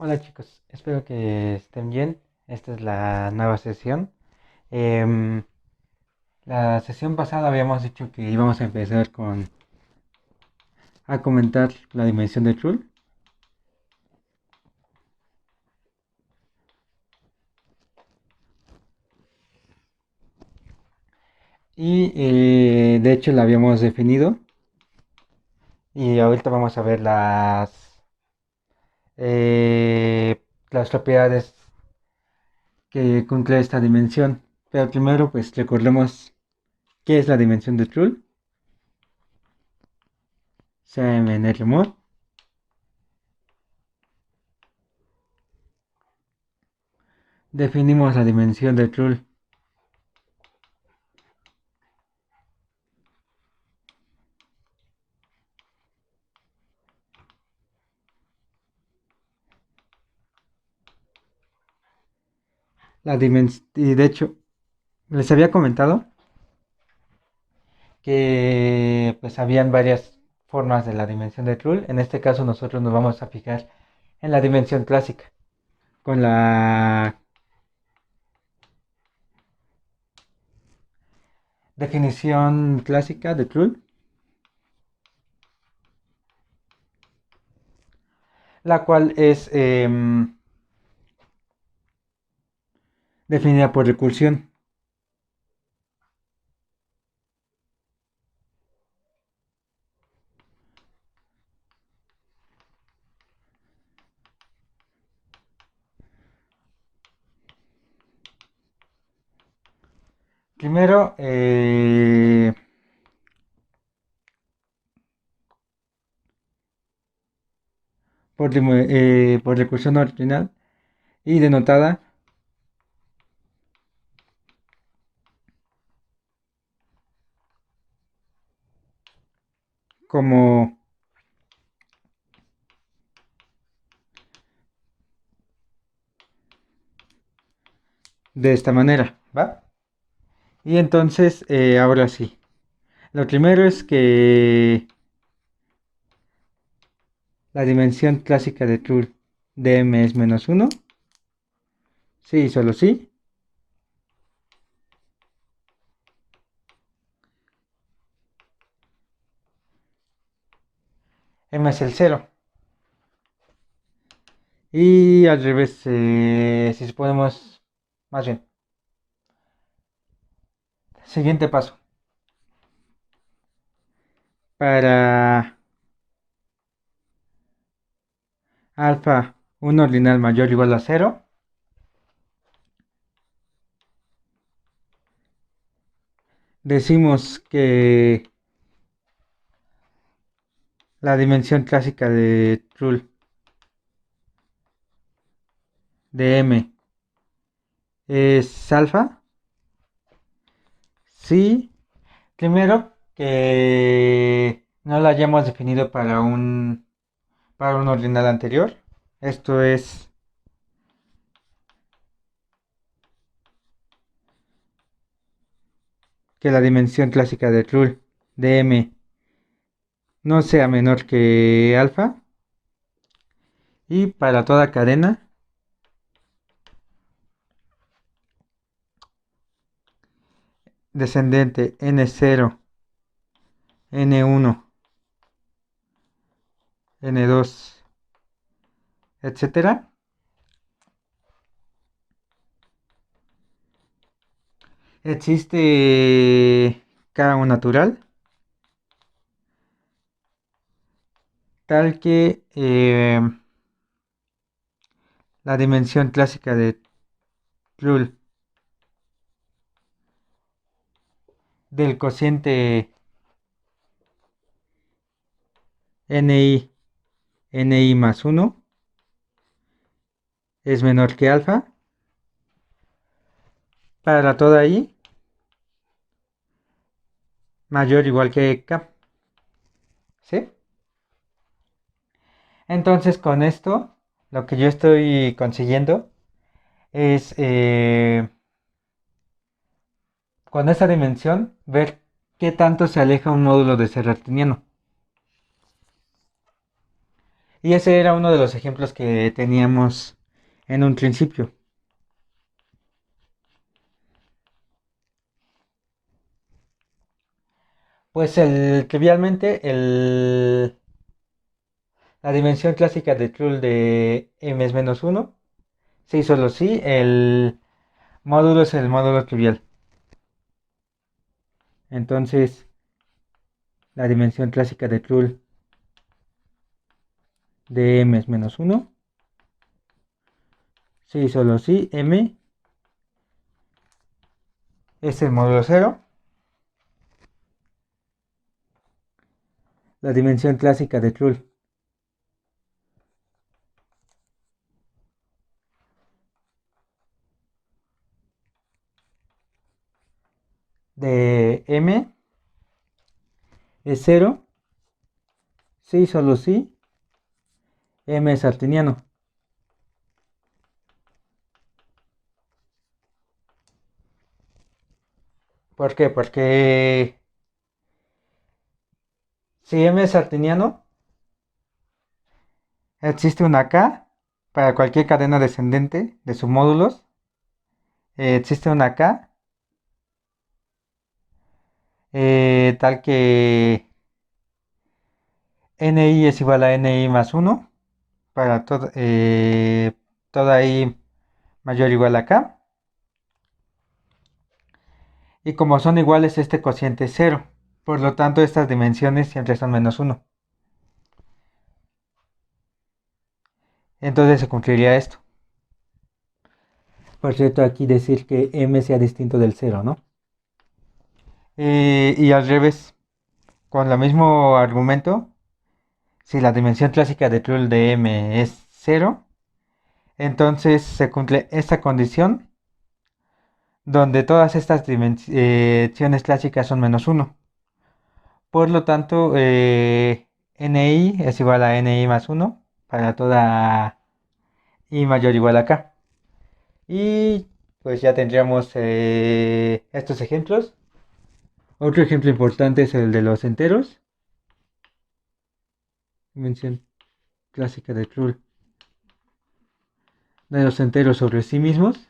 Hola chicos, espero que estén bien. Esta es la nueva sesión. Em, la sesión pasada habíamos dicho que íbamos a empezar a comentar la dimensión de Trull. Y de hecho la habíamos definido. Y ahorita vamos a ver las propiedades que cumple esta dimensión. Pero primero pues recordemos qué es la dimensión de Trull. CMNRMod. Definimos la dimensión de Trull. Y de hecho, les había comentado que pues habían varias formas de la dimensión de Trull. En este caso nosotros nos vamos a fijar en la dimensión clásica, con la definición clásica de Trull, la cual es definida por recursión. Primero, por recursión original y denotada como de esta manera, ¿va? Y entonces, ahora sí. Lo primero es que la dimensión clásica de Trull dm es -1. Sí, solo sí. M es el cero. Y al revés, si suponemos, más bien, siguiente paso. Para alfa un ordinal mayor o igual a cero, decimos que la dimensión clásica de Trull de M es alfa. Sí, primero que no la hayamos definido para un ordinal anterior. Esto es que la dimensión clásica de Trull de M no sea menor que alfa. Y para toda cadena descendente n0, n1, n2, etcétera, existe K natural tal que la dimensión clásica de Trull del cociente ni, ni más 1 es menor que alfa para toda i mayor o igual que k. ¿Sí? Entonces con esto lo que yo estoy consiguiendo es con esa dimensión ver qué tanto se aleja un módulo de serratiniano. Y ese era uno de los ejemplos que teníamos en un principio. Pues trivialmente, la dimensión clásica de Krull de m es menos uno. Sí, solo sí, el módulo es el módulo trivial. Entonces, la dimensión clásica de Krull de m es menos uno. Sí, solo sí, m es el módulo cero. La dimensión clásica de Krull de m es cero. Sí, solo sí, m es artiniano. ¿Por qué? Porque si m es artiniano, existe una k para cualquier cadena descendente de submódulos. Existe una k tal que ni es igual a ni más uno para toda i mayor o igual a k. Y como son iguales, este cociente es cero. Por lo tanto, estas dimensiones siempre son menos uno. Entonces se cumpliría esto. Por cierto, aquí decir que m sea distinto del cero, ¿no? Y al revés, con el mismo argumento, si la dimensión clásica de Krull de m es cero, entonces se cumple esta condición donde todas estas dimensiones clásicas son menos uno. Por lo tanto, ni es igual a ni más uno para toda i mayor o igual a k. Y pues ya tendríamos estos ejemplos. Otro ejemplo importante es el de los enteros. Dimensión clásica de Krull de los enteros sobre sí mismos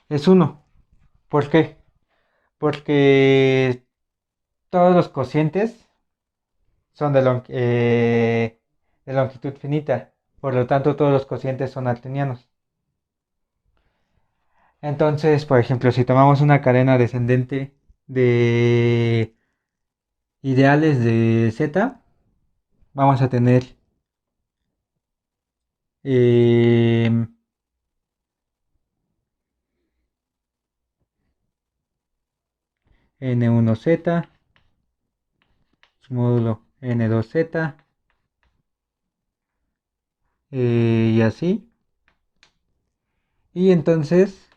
es uno. ¿Por qué? Porque todos los cocientes son de longitud finita. Por lo tanto, todos los cocientes son artinianos. Entonces, por ejemplo, si tomamos una cadena descendente de ideales de z, vamos a tener eh, n1z, su módulo n2z, y así. Y entonces,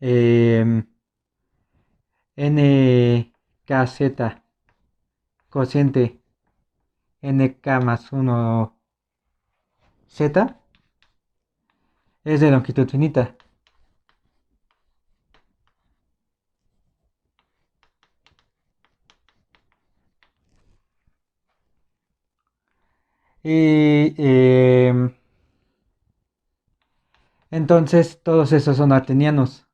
em, nkz cociente nk más 1 z es de longitud finita. Y entonces todos esos son artinianos.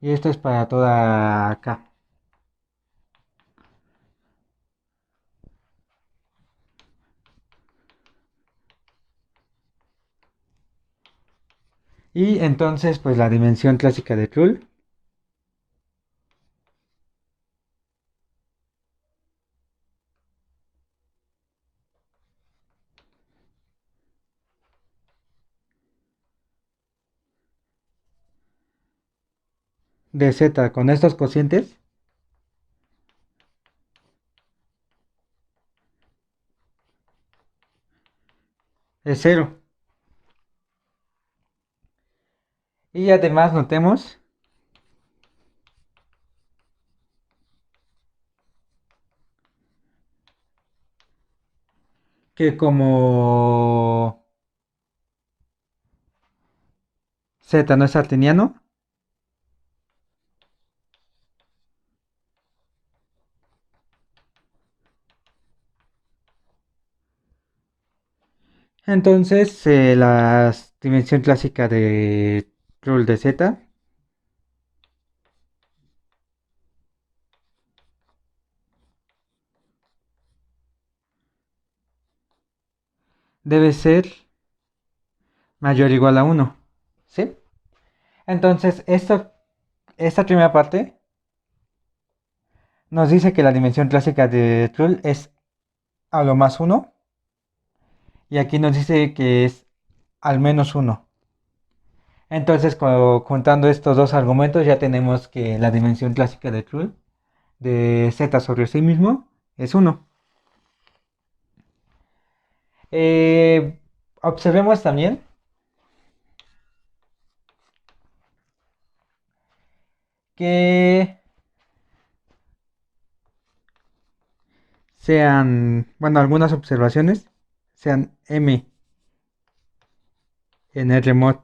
Y esto es para toda K. Y entonces, pues la dimensión clásica de Krull de Z con estos cocientes es cero. Y además notemos que como Z no es artiniano, Entonces, la dimensión clásica de rule de Z debe ser mayor o igual a uno, ¿sí? Entonces, esta primera parte nos dice que la dimensión clásica de rule es a lo más uno, y aquí nos dice que es al menos uno. Entonces, juntando estos dos argumentos, ya tenemos que la dimensión clásica de rule de Z sobre sí mismo es uno. Observemos también que sean, bueno, algunas observaciones sean M en Rmod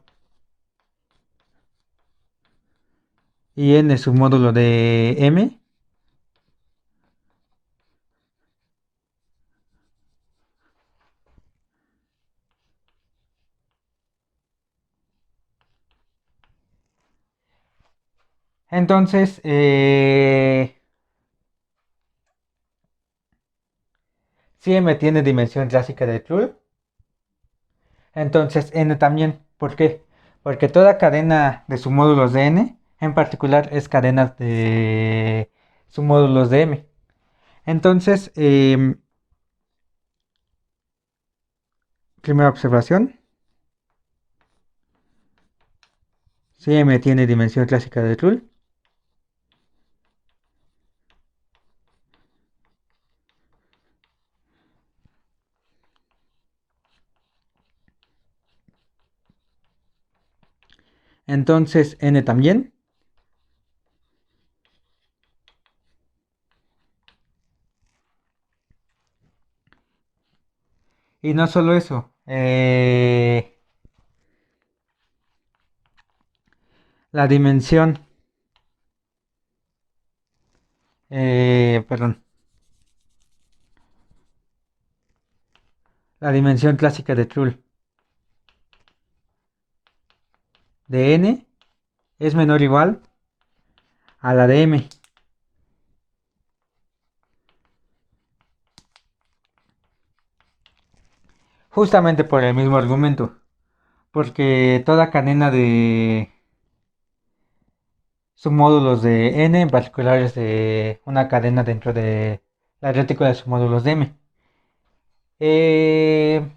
y N submódulo de M. Entonces, si M tiene dimensión clásica de Trull, entonces N también. ¿Por qué? Porque toda cadena de submódulos de N, en particular, es cadena de submódulos de M. Entonces, primera observación, si M tiene dimensión clásica de Trull, entonces N también. Y no solo eso, la dimensión, perdón, la dimensión clásica de Trull de N es menor o igual a la de M. Justamente por el mismo argumento. Porque toda cadena de submódulos de N, en particular es de una cadena dentro de la retícula de submódulos de M. Eh,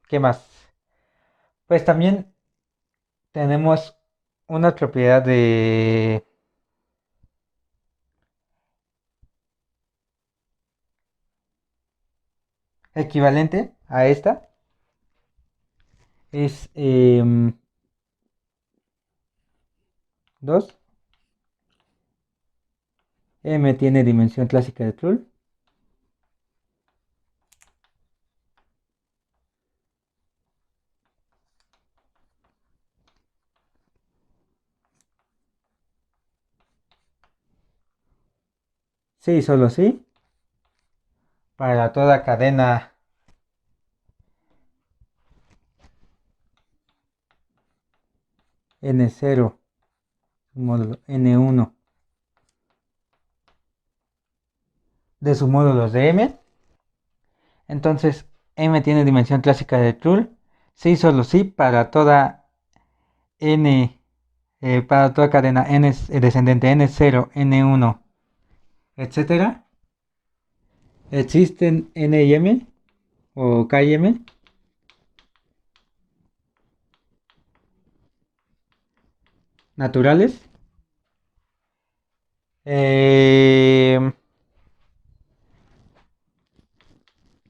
¿Qué más? Pues también tenemos una propiedad de equivalente a esta. Es 2. M tiene dimensión clásica de Trull. Sí, solo sí. Para toda cadena N0, módulo N1 de submódulos de M. Entonces, M tiene dimensión clásica de Trull. Sí, solo sí, para toda N, para toda cadena N descendente N0, N1, etcétera. Existen N y M o K y M naturales. eh,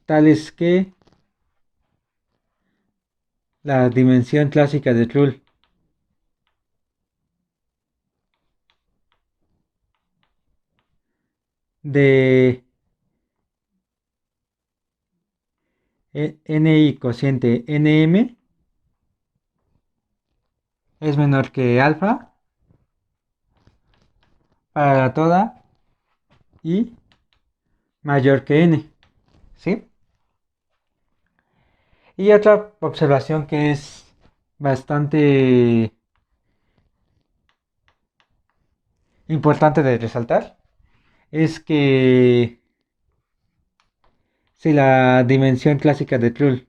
Tales que la dimensión clásica de Trull de Ni cociente Nm es menor que alfa para toda y mayor que n, ¿sí? Y otra observación que es bastante importante de resaltar es que si la dimensión clásica de Trull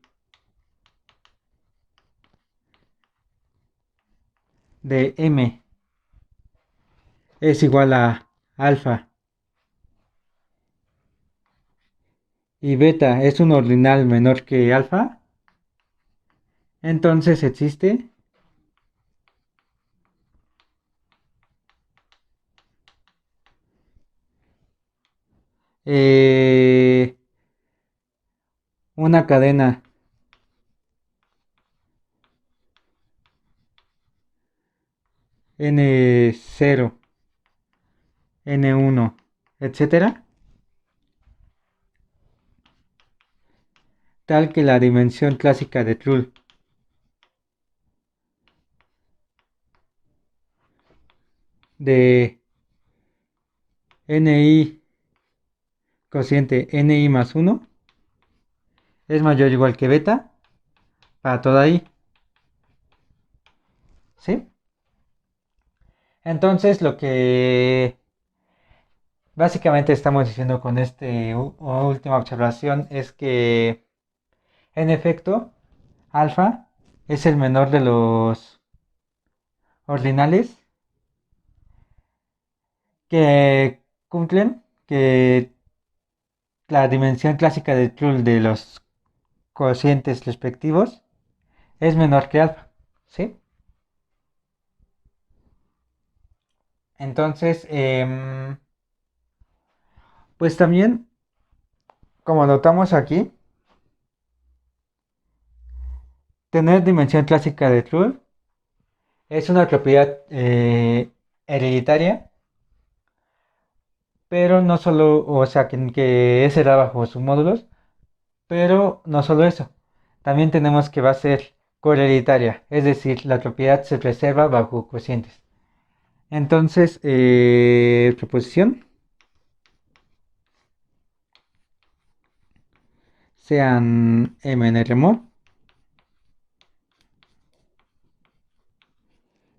de m es igual a alfa y beta es un ordinal menor que alfa, entonces existe eh, una cadena n0, n1, etcétera, tal que la dimensión clásica de Trull de ni cociente ni más 1 es mayor o igual que beta para toda i, ¿sí? Entonces lo que básicamente estamos diciendo con esta última observación es que en efecto alfa es el menor de los ordinales que cumplen que la dimensión clásica de Trull de los cocientes respectivos es menor que alfa, ¿sí? Entonces, pues también, como notamos aquí, tener dimensión clásica de Trull es una propiedad hereditaria, pero no solo, o sea, que es heredada bajo sus módulos, pero no solo eso, también tenemos que va a ser cohereditaria, es decir, la propiedad se preserva bajo cocientes. Entonces, proposición, sean m en R-mod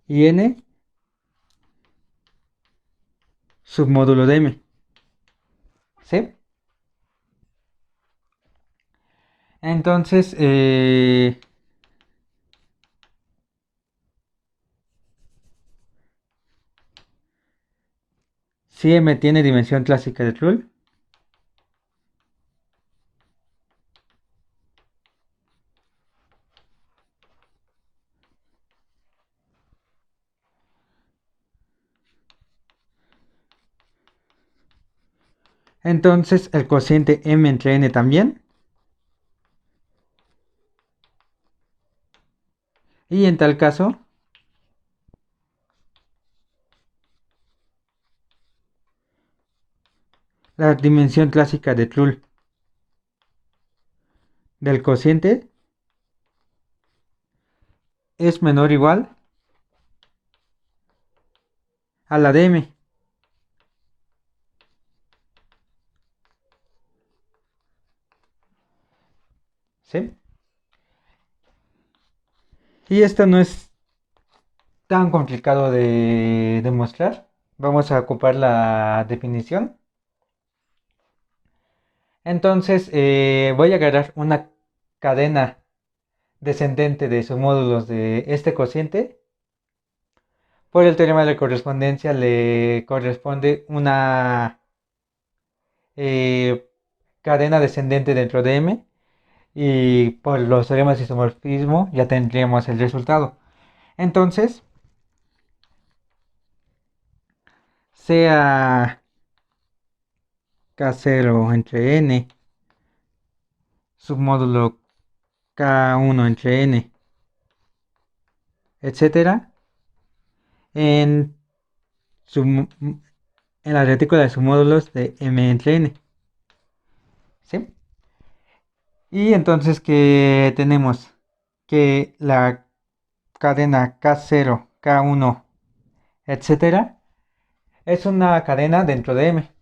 y n submódulo de m, ¿sí? Entonces, si m tiene dimensión clásica de Trull, entonces el cociente m entre n también, y en tal caso, la dimensión clásica de Trull del cociente es menor o igual a la de m, ¿sí? Y esto no es tan complicado de demostrar. Vamos a ocupar la definición. Entonces, voy a agarrar una cadena descendente de submódulos de este cociente. Por el teorema de correspondencia le corresponde una eh, cadena descendente dentro de M, y por los teoremas de isomorfismo ya tendríamos el resultado. Entonces, sea K0 entre N submódulo K1 entre N, etcétera, en, en la retícula de submódulos de M entre N, ¿sí? Y entonces que tenemos que la cadena K0, K1, etcétera, es una cadena dentro de M.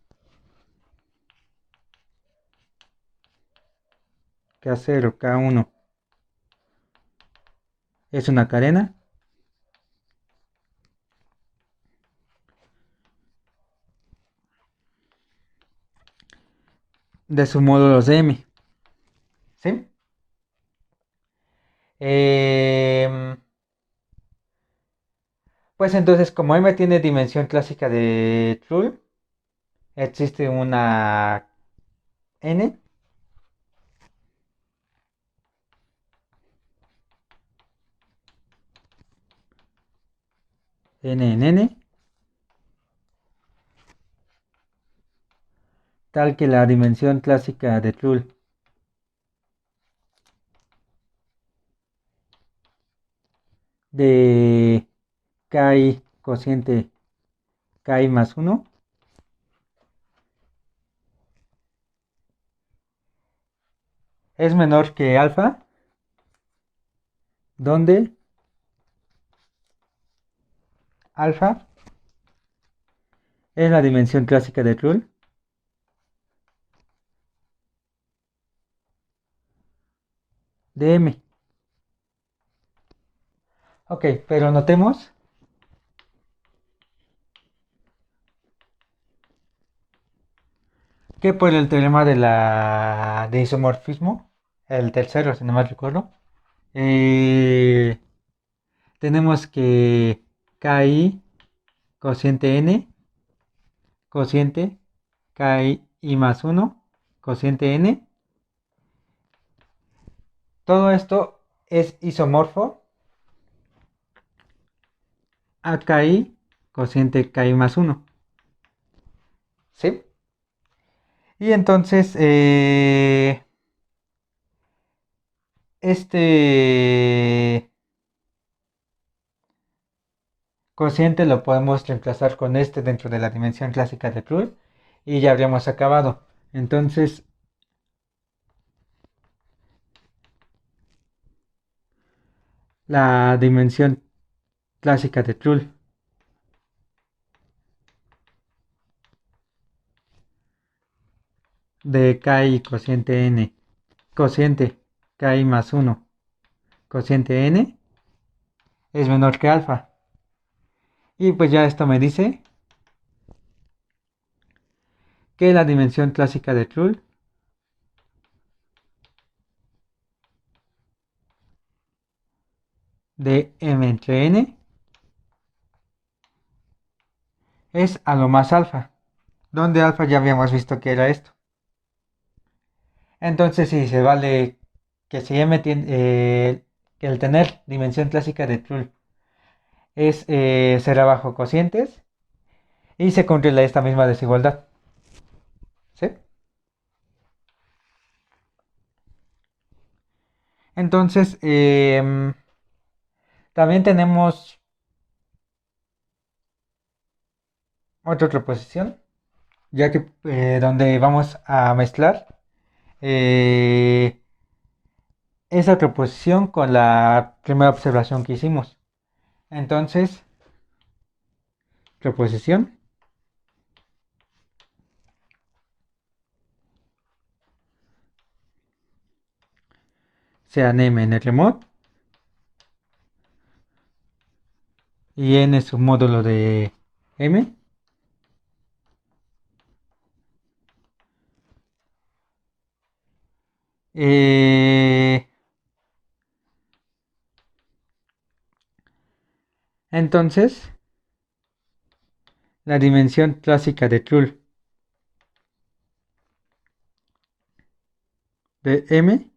K0, K1, es una cadena de submódulos de M. ¿Sí? Em, pues entonces, como M tiene dimensión clásica de Trull, existe una N, N en N, tal que la dimensión clásica de Trull de Ki cociente Ki más 1 es menor que alfa, donde alfa es la dimensión clásica de Trull de M. Ok, pero notemos que por el teorema de isomorfismo, el tercero, si no mal recuerdo, eh, tenemos que Ki cociente n, cociente Ki más 1, cociente n. Todo esto es isomorfo a Ki cociente Ki más 1. ¿Sí? Y entonces, este cociente lo podemos reemplazar con este dentro de la dimensión clásica de Trull y ya habríamos acabado. Entonces, la dimensión clásica de Trull de Ki cociente n, cociente Ki más 1, cociente n, es menor que alfa. Y pues ya esto me dice que la dimensión clásica de Trull de m entre n es a lo más alfa, donde alfa ya habíamos visto que era esto. Entonces sí, se vale que si m tiene, que el tener dimensión clásica de Trull es será bajo cocientes y se cumple esta misma desigualdad. ¿Sí? Entonces, también tenemos otra proposición, ya que donde vamos a mezclar eh, esa proposición con la primera observación que hicimos. Entonces, proposición sean m en el remote y n es un módulo de m. Eh, entonces, la dimensión clásica de Trull de m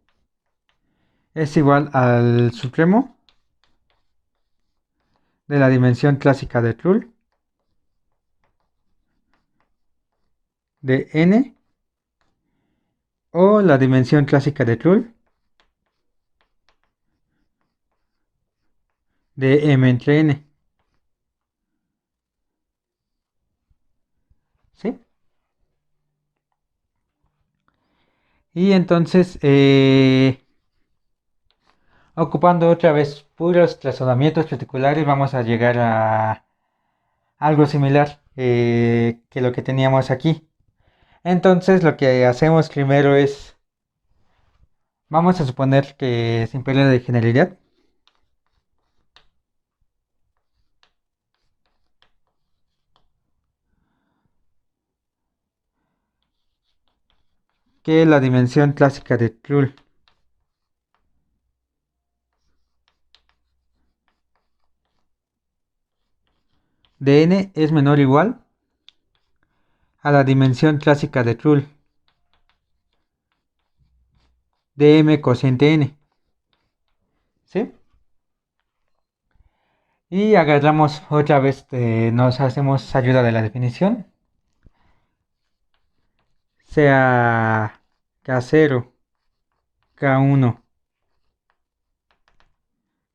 es igual al supremo de la dimensión clásica de Trull de n o la dimensión clásica de Trull de m entre n. ¿Sí? Y entonces, ocupando otra vez puros razonamientos particulares, vamos a llegar a algo similar que lo que teníamos aquí. Entonces, lo que hacemos primero es, vamos a suponer que sin pérdida de generalidad, que la dimensión clásica de Krull de n es menor o igual a la dimensión clásica de Krull de m cociente n. ¿Sí? Y agarramos otra vez, nos hacemos ayuda de la definición. Sea K0, K1,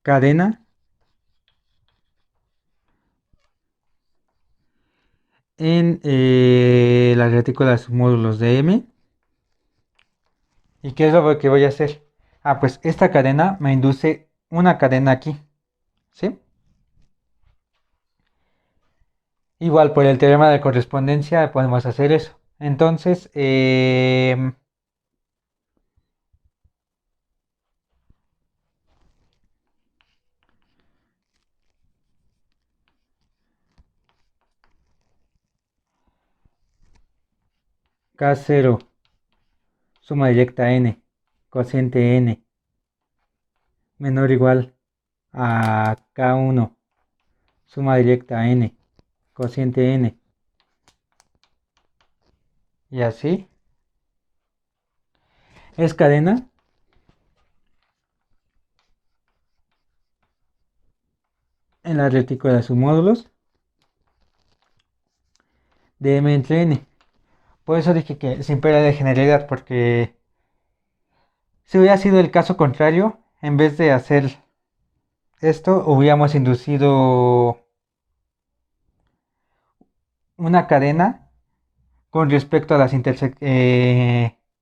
cadena en las retículas módulos de M. ¿Y qué es lo que voy a hacer? Ah, pues esta cadena me induce una cadena aquí, ¿sí? Igual por el teorema de correspondencia podemos hacer eso. Entonces, K0, suma directa n, cociente n, menor o igual a K1, suma directa n, cociente n, y así. Es cadena en la retícula de submódulos de M entre N. Por eso dije que sin pérdida de generalidad, porque si hubiera sido el caso contrario, en vez de hacer esto, hubiéramos inducido una cadena con respecto a las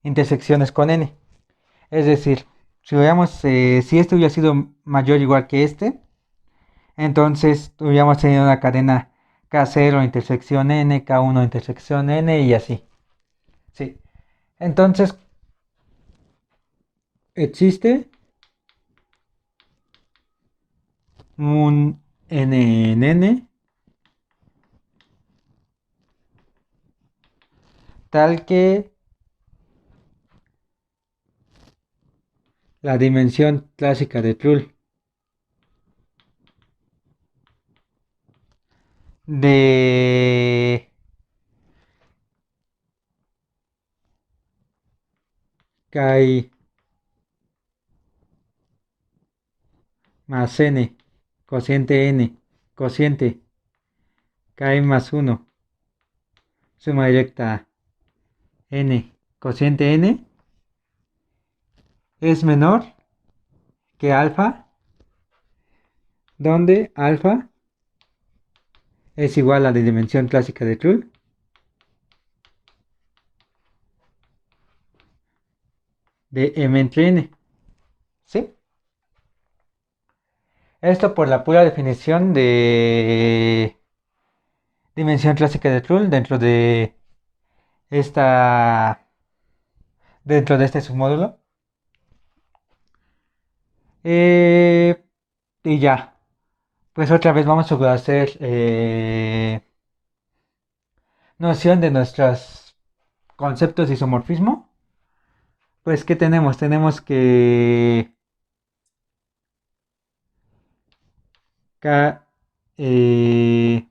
intersecciones con N. Es decir, si este hubiera sido mayor o igual que este, entonces hubiéramos tenido una cadena K0 intersección N, K1 intersección N y así. Sí. Entonces, existe un N en N tal que la dimensión clásica de Krull de K más N, cociente N, cociente K más 1, suma directa N, cociente N, es menor que alfa, donde alfa es igual a la dimensión clásica de Krull de M entre N. ¿Sí? Esto por la pura definición de dimensión clásica de Krull esta dentro de este submódulo. Eh, y ya, pues otra vez vamos a hacer noción de nuestros conceptos de isomorfismo. Pues, ¿qué tenemos? Tenemos que K,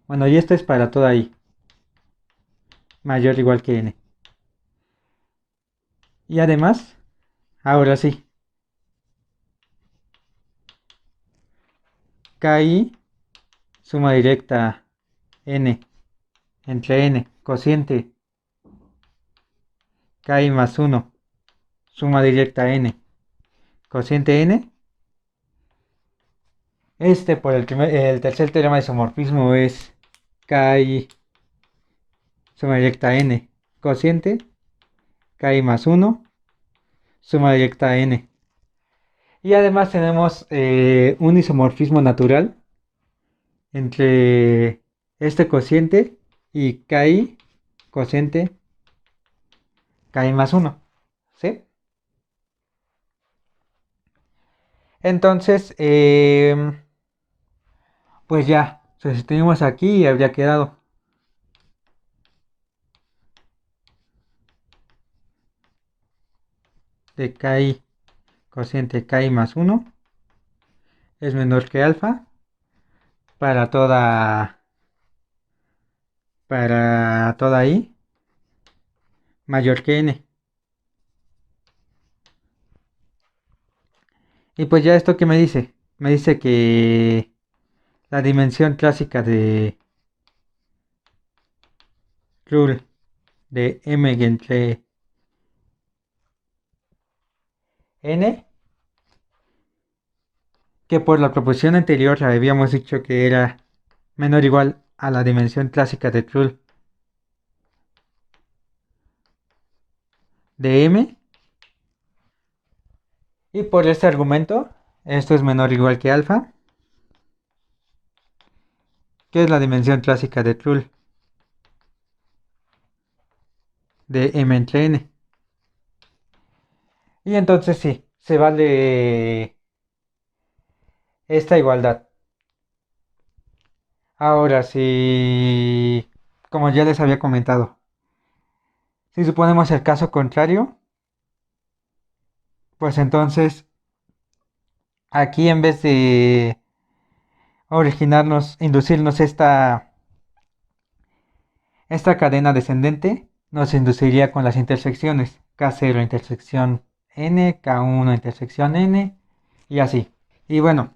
bueno, y esto es para toda I, mayor o igual que N. Y además, ahora sí, KI, suma directa N entre N, cociente KI más 1, suma directa N, cociente N. Por el tercer teorema de isomorfismo es KI, suma directa N, cociente KI más 1, suma directa N. Y además tenemos un isomorfismo natural entre este cociente y KI, cociente KI más 1. ¿Sí? Entonces, pues ya, sustituimos aquí y habría quedado de KI cociente KI más 1 es menor que alfa para toda I mayor que n. Y pues ya esto que me dice, que la dimensión clásica de Ruhl de m entre n, que por la proposición anterior habíamos dicho que era menor o igual a la dimensión clásica de Ruhl de m, y por este argumento esto es menor o igual que alfa, que es la dimensión clásica de Ruhl de m entre n. Y entonces sí, se vale esta igualdad. Ahora, si, como ya les había comentado, si suponemos el caso contrario, pues entonces aquí en vez de inducirnos esta cadena descendente, nos induciría con las intersecciones K0 intersección N, K1 intersección N y así. Y bueno,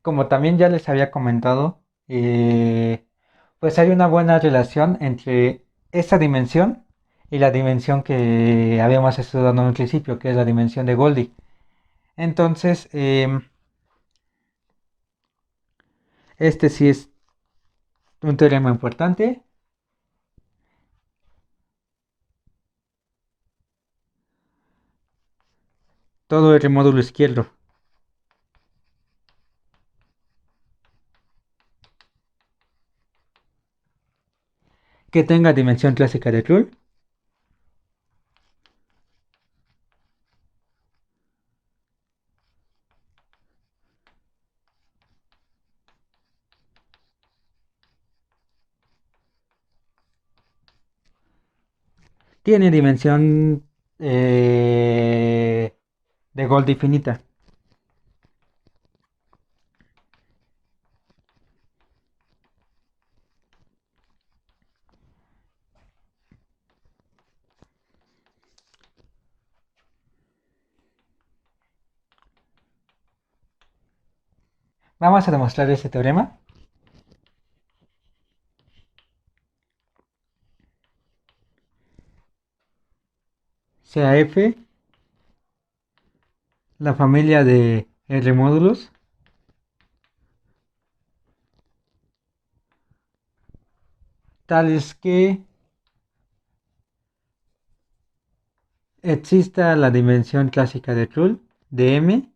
como también ya les había comentado, pues hay una buena relación entre esta dimensión y la dimensión que habíamos estudiado en un principio, que es la dimensión de Goldie. Entonces, este sí es un teorema importante. Todo el módulo izquierdo que tenga dimensión clásica de Ruhl tiene dimensión de Goldie finita. Vamos a demostrar este teorema. Sea F la familia de R módulos tales que exista la dimensión clásica de Ruhl de M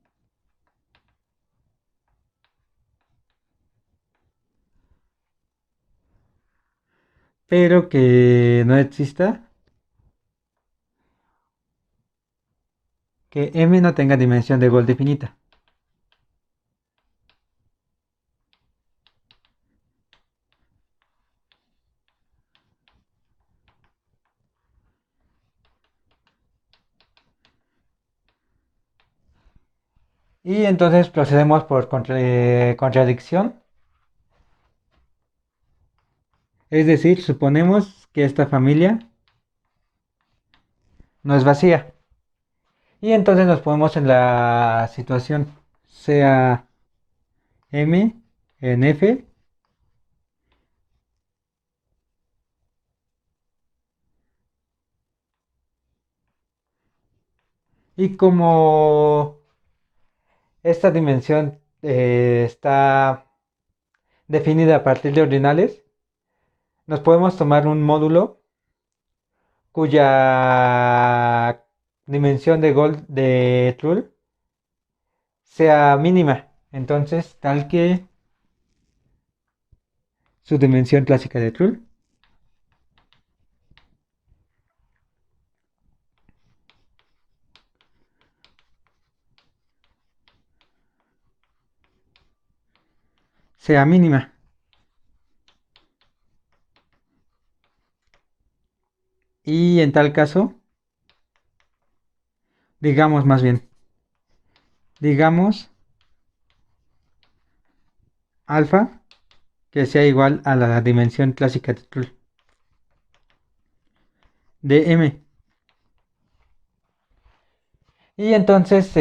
pero que no exista, que M no tenga dimensión de Goldie finita. Y entonces procedemos por contradicción. Es decir, suponemos que esta familia no es vacía. Y entonces nos ponemos en la situación sea M en F y como esta dimensión está definida a partir de ordinales, nos podemos tomar un módulo cuya dimensión de Trull sea mínima. Entonces, tal que su dimensión clásica de Trull sea mínima. Y en tal caso, digamos más bien, digamos alfa que sea igual a la dimensión clásica de Trull de M. Y entonces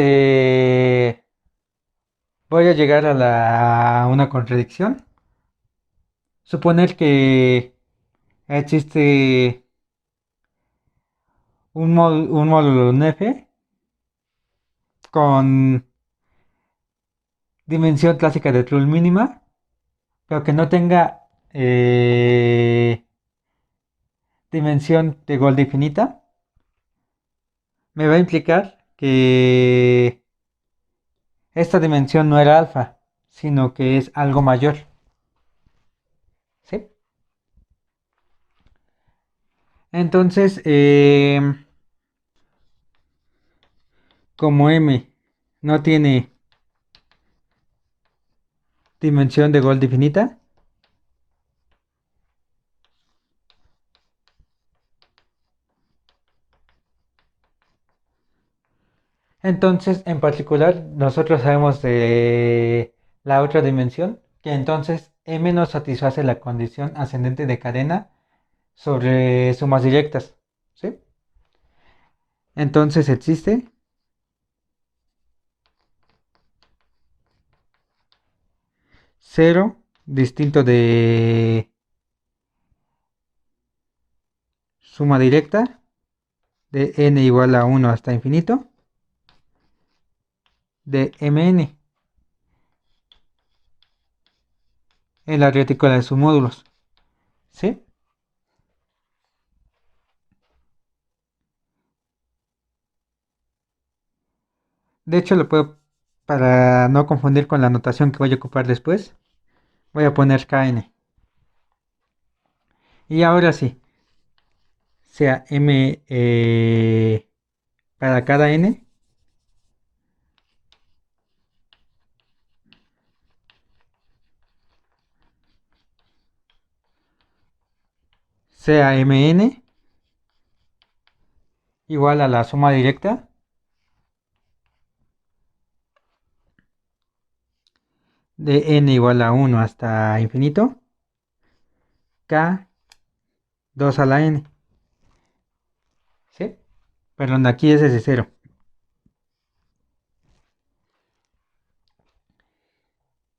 voy a llegar a una contradicción. Suponer que existe un módulo en F con dimensión clásica de Trull mínima, pero que no tenga dimensión de Gold infinita, me va a implicar que esta dimensión no era alfa, sino que es algo mayor. ¿Sí? Entonces, como M no tiene dimensión de Gold infinita, entonces en particular nosotros sabemos de la otra dimensión que entonces M no satisface la condición ascendente de cadena sobre sumas directas. ¿Sí? Entonces existe cero distinto de suma directa de n igual a 1 hasta infinito de mn en la retícula de sus módulos. ¿Sí? De hecho, lo puedo, para no confundir con la notación que voy a ocupar después, voy a poner kn. Y ahora sí, sea m para cada n, sea mn igual a la suma directa de n igual a 1 hasta infinito, k 2 a la n. ¿Sí? Perdón, aquí es desde 0.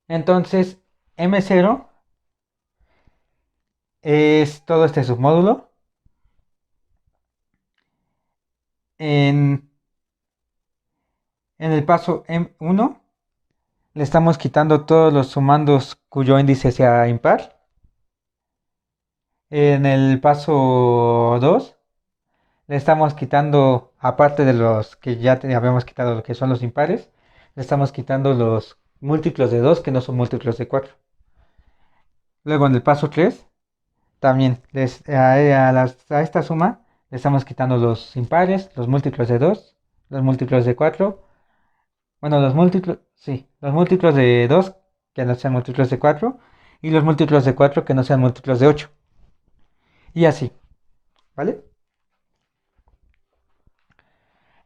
Entonces, m0 es todo este submódulo. En, en el paso M1 le estamos quitando todos los sumandos cuyo índice sea impar. En el paso 2 le estamos quitando, aparte de los que ya habíamos quitado, lo que son los impares, le estamos quitando los múltiplos de 2 que no son múltiplos de 4. Luego en el paso 3 también a esta suma le estamos quitando los impares, los múltiplos de 2, los múltiplos de 4. Bueno, los múltiplos, sí, los múltiplos de 2 que no sean múltiplos de 4 y los múltiplos de 4 que no sean múltiplos de 8. Y así, ¿vale?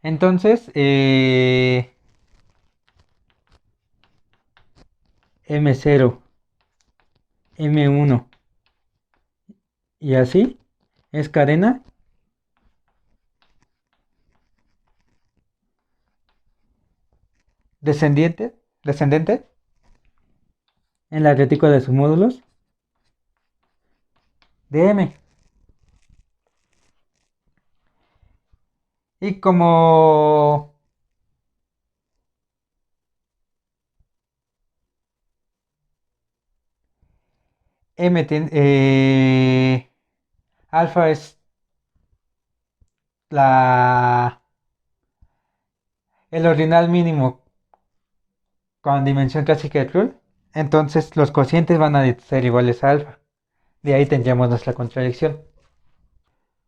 Entonces, M0, M1 y así es cadena descendente en la retícula de sus módulos de M. Y como M alfa es la el ordinal mínimo con dimensión clásica de Krull, entonces los cocientes van a ser iguales a alfa. De ahí tendríamos nuestra contradicción.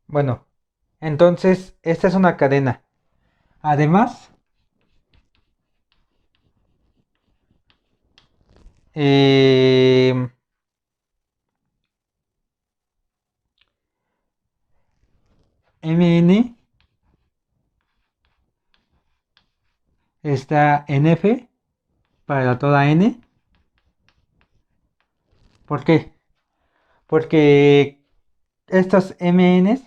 Bueno, entonces esta es una cadena. Además, eh, Mn está en F para toda n. ¿Por qué? Porque estos mn's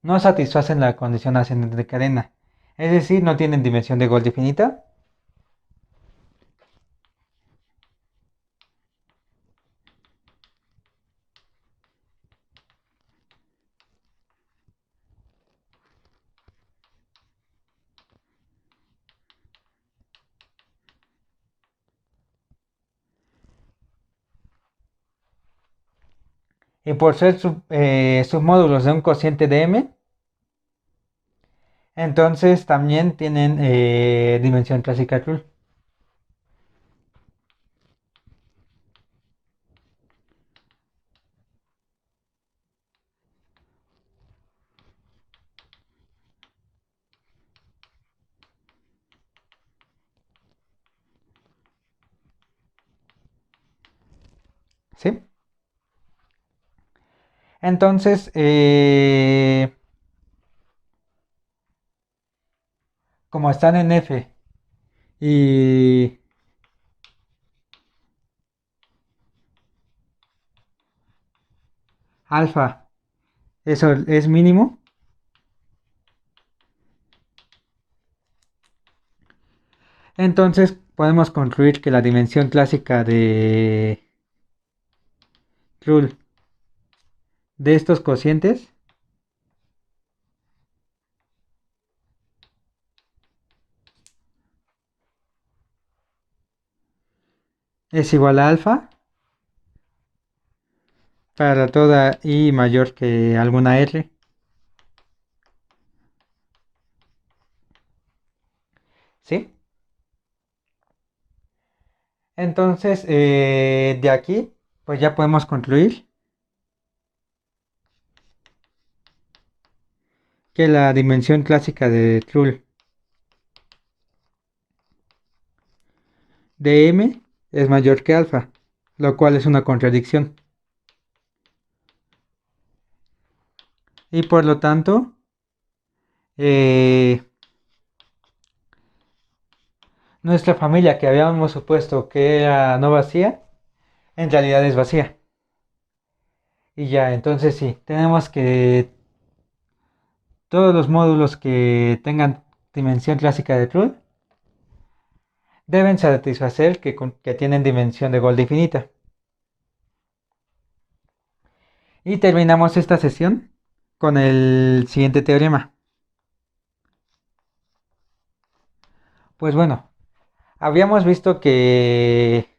no satisfacen la condición ascendente de cadena. Es decir, no tienen dimensión de Goldie finita. Y por ser submódulos de un cociente de m, entonces también tienen dimensión clásica Krull. ¿Sí? Entonces, como están en F y alfa, eso es mínimo, entonces podemos concluir que la dimensión clásica de Krull de estos cocientes es igual a alfa para toda i mayor que alguna r. ¿Sí? Entonces, de aquí, pues ya podemos concluir que la dimensión clásica de Krull de m es mayor que alfa, lo cual es una contradicción. Y por lo tanto, eh, nuestra familia que habíamos supuesto que era no vacía, en realidad es vacía. Y ya, entonces sí, tenemos que todos los módulos que tengan dimensión clásica de Krull deben satisfacer que tienen dimensión de Goldie finita. Y terminamos esta sesión con el siguiente teorema. Pues bueno, habíamos visto que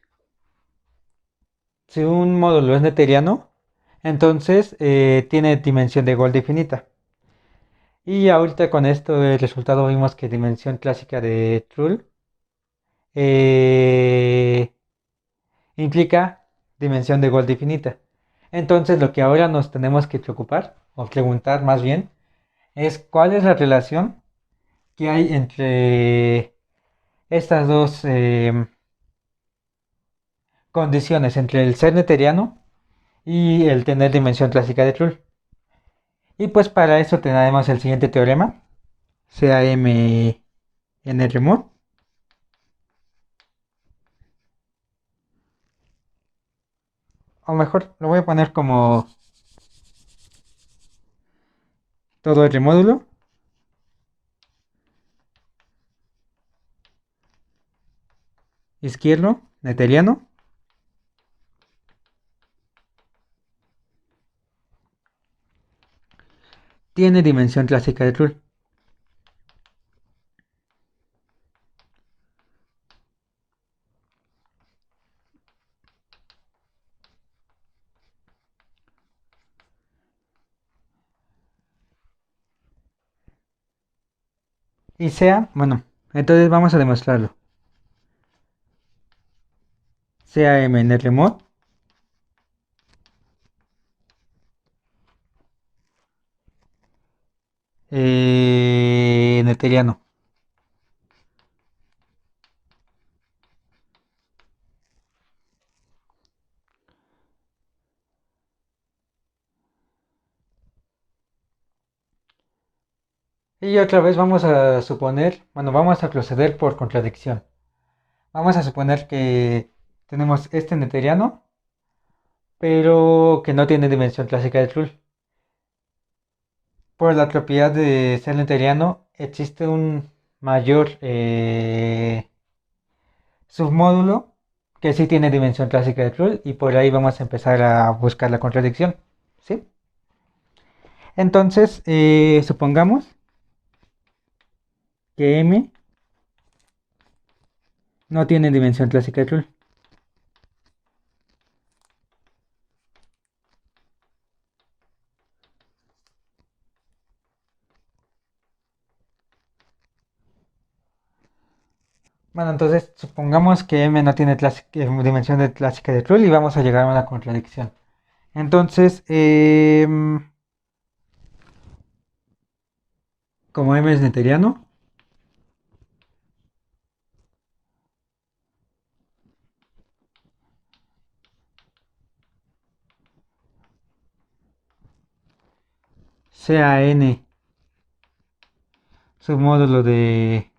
si un módulo es neuteriano, entonces tiene dimensión de Goldie finita. Y ahorita con esto el resultado vimos que dimensión clásica de Krull eh, implica dimensión de Goldie finita. Entonces lo que ahora nos tenemos que preocupar, o preguntar más bien, es cuál es la relación que hay entre estas dos condiciones, entre el ser neuteriano y el tener dimensión clásica de Krull. Y pues para eso tenemos el siguiente teorema, sea m en el remote, o mejor lo voy a poner como todo el módulo izquierdo neuteriano tiene dimensión clásica de Krull. Y sea, bueno, entonces vamos a demostrarlo. Sea m en el remote neuteriano. Y otra vez vamos a suponer, bueno, vamos a proceder por contradicción. Vamos a suponer que tenemos este neuteriano, pero que no tiene dimensión clásica de Krull. Por la propiedad de ser neuteriano, existe un mayor submódulo que sí tiene dimensión clásica de Krull y por ahí vamos a empezar a buscar la contradicción. ¿Sí? Entonces, supongamos que M no tiene dimensión clásica de Krull. Bueno, entonces supongamos que M no tiene dimensión de clásica de Krull y vamos a llegar a una contradicción. Entonces, como M es neuteriano, sea N submódulo de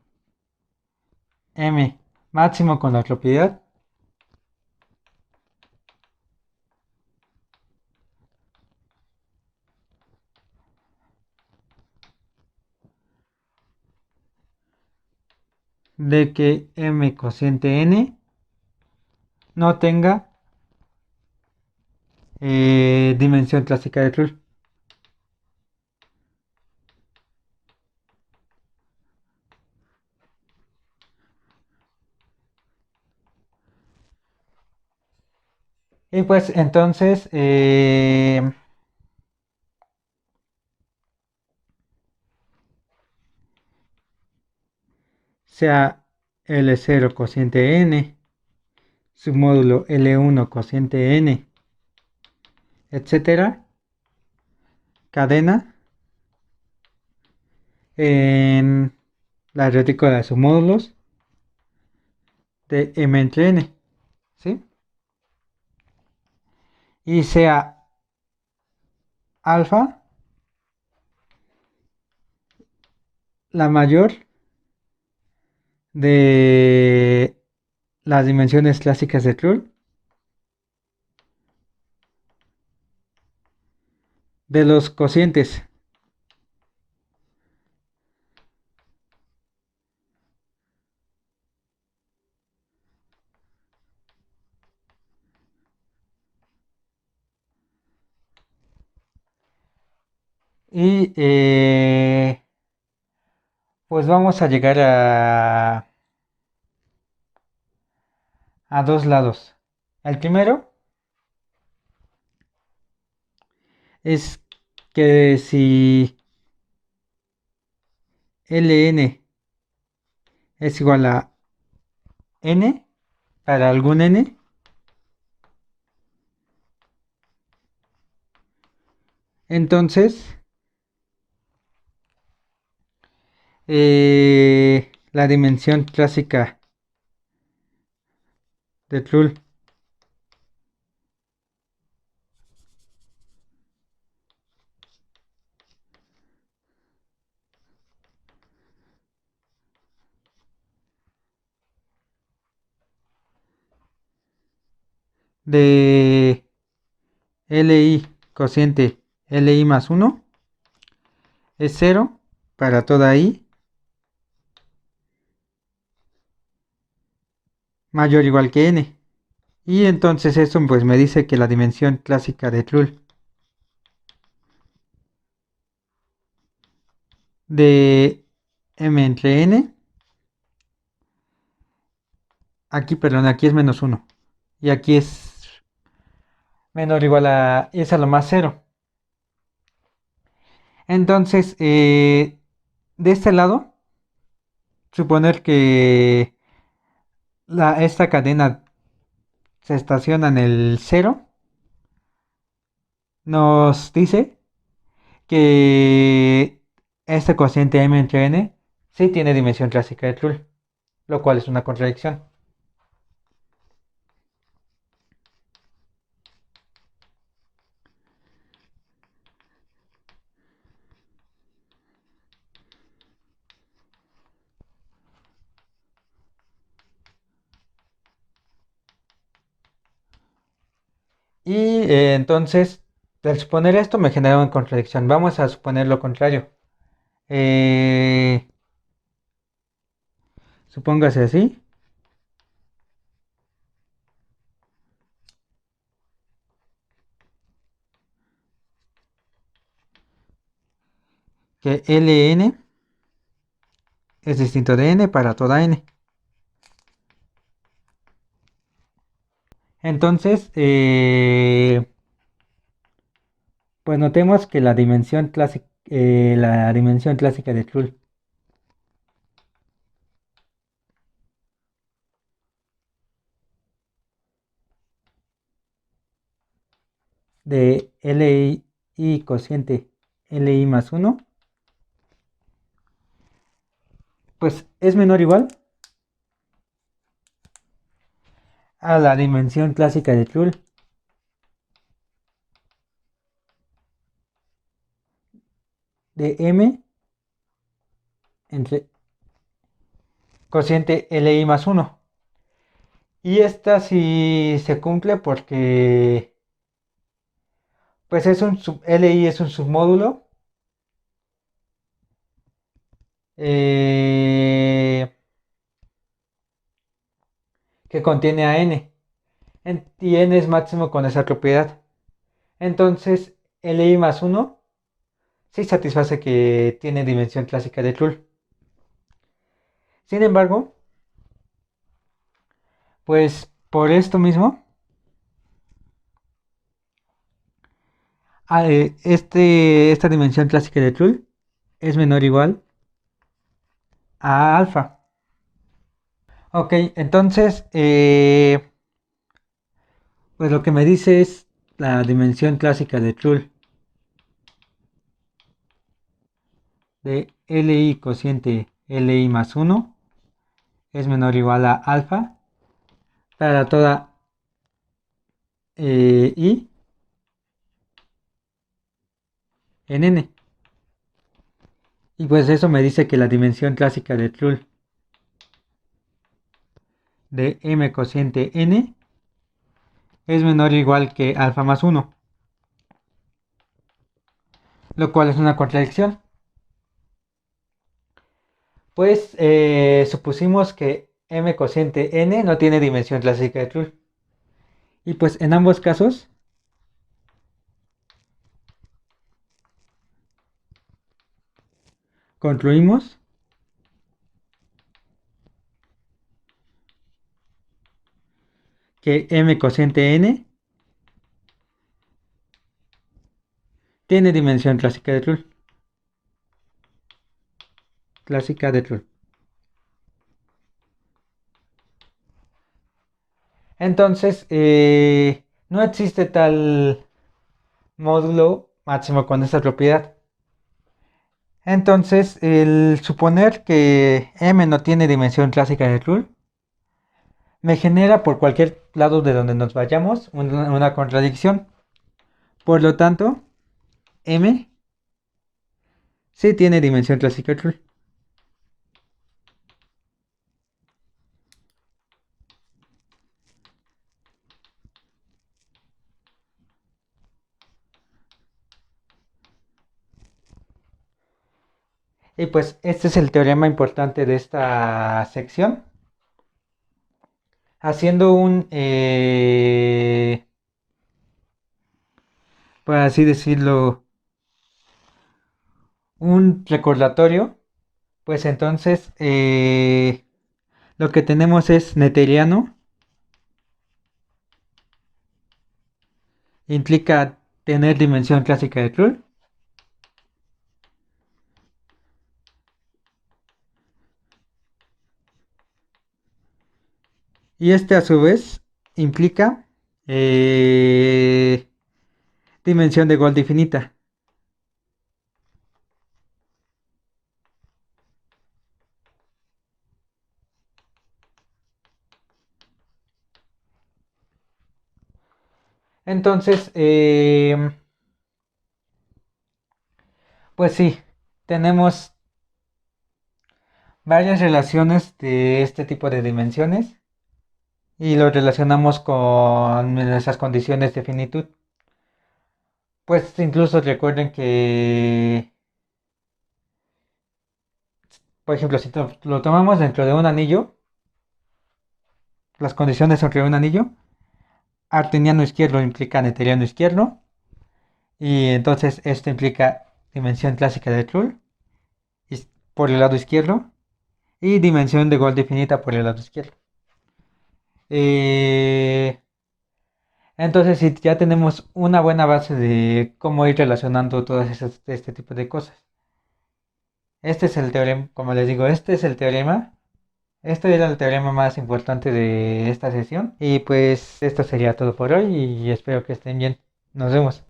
M máximo con la propiedad de que M cociente N no tenga dimensión clásica de Krull. Y pues entonces sea L0 cociente N, submódulo L1 cociente N, etcétera, cadena en la retícula de submódulos de M entre N, ¿sí? Y sea alfa la mayor de las dimensiones clásicas de Krull de los cocientes. Y pues vamos a llegar a dos lados. El primero es que si Ln es igual a n para algún n, entonces la dimensión clásica de Krull de Li cociente Li más 1 es 0 para toda i mayor o igual que n. Y entonces eso pues me dice que la dimensión clásica de Krull de m entre n, aquí perdón, aquí es menos 1 y aquí es menor o igual a, y es a lo más 0. Entonces, de este lado, suponer que esta cadena se estaciona en el 0, nos dice que este cociente m entre n sí tiene dimensión clásica de Krull, lo cual es una contradicción. Entonces, al suponer esto me genera una contradicción. Vamos a suponer lo contrario. Eh, Supóngase así, que Ln es distinto de n para toda n. Entonces, pues notemos que la dimensión clásica de Krull de Li cociente Li más 1, pues es menor o igual a la dimensión clásica de Krull de m entre cociente Li más 1. Y esta sí se cumple porque pues Li es un submódulo eh, que contiene a n. Y n es máximo con esa propiedad. Entonces, Li más 1 sí satisface que tiene dimensión clásica de Krull. Sin embargo, pues por esto mismo, esta dimensión clásica de Krull es menor o igual a alfa. Ok, entonces, pues lo que me dice es la dimensión clásica de Krull de Li cociente Li más 1 es menor o igual a alfa para toda I en n. Y pues eso me dice que la dimensión clásica de Krull de m cociente n es menor o igual que alfa más 1, lo cual es una contradicción. Pues supusimos que m cociente n no tiene dimensión clásica de Krull. Y pues en ambos casos concluimos que m cociente n tiene dimensión clásica de Krull. Clásica de Krull. Entonces, no existe tal módulo máximo con esta propiedad. Entonces, el suponer que m no tiene dimensión clásica de Krull me genera por cualquier lado de donde nos vayamos una contradicción. Por lo tanto, m sí tiene dimensión clásica de Krull. Y pues este es el teorema importante de esta sección. Haciendo por así decirlo, un recordatorio, pues entonces lo que tenemos es Neteliano, implica tener dimensión clásica de Krull. Y este a su vez implica dimensión de Goldie finita. Entonces, pues sí, tenemos varias relaciones de este tipo de dimensiones. y lo relacionamos con nuestras condiciones de finitud. Pues incluso recuerden que, por ejemplo, si lo tomamos dentro de un anillo, las condiciones dentro de un anillo, artiniano izquierdo implica neuteriano izquierdo, y entonces esto implica dimensión clásica de Krull por el lado izquierdo y dimensión de Gold infinita por el lado izquierdo. Eh, entonces, si ya tenemos una buena base de cómo ir relacionando todas este tipo de cosas. Este es el teorema, como les digo, este es el teorema. Este era el teorema más importante de esta sesión. Y pues esto sería todo por hoy y espero que estén bien. Nos vemos.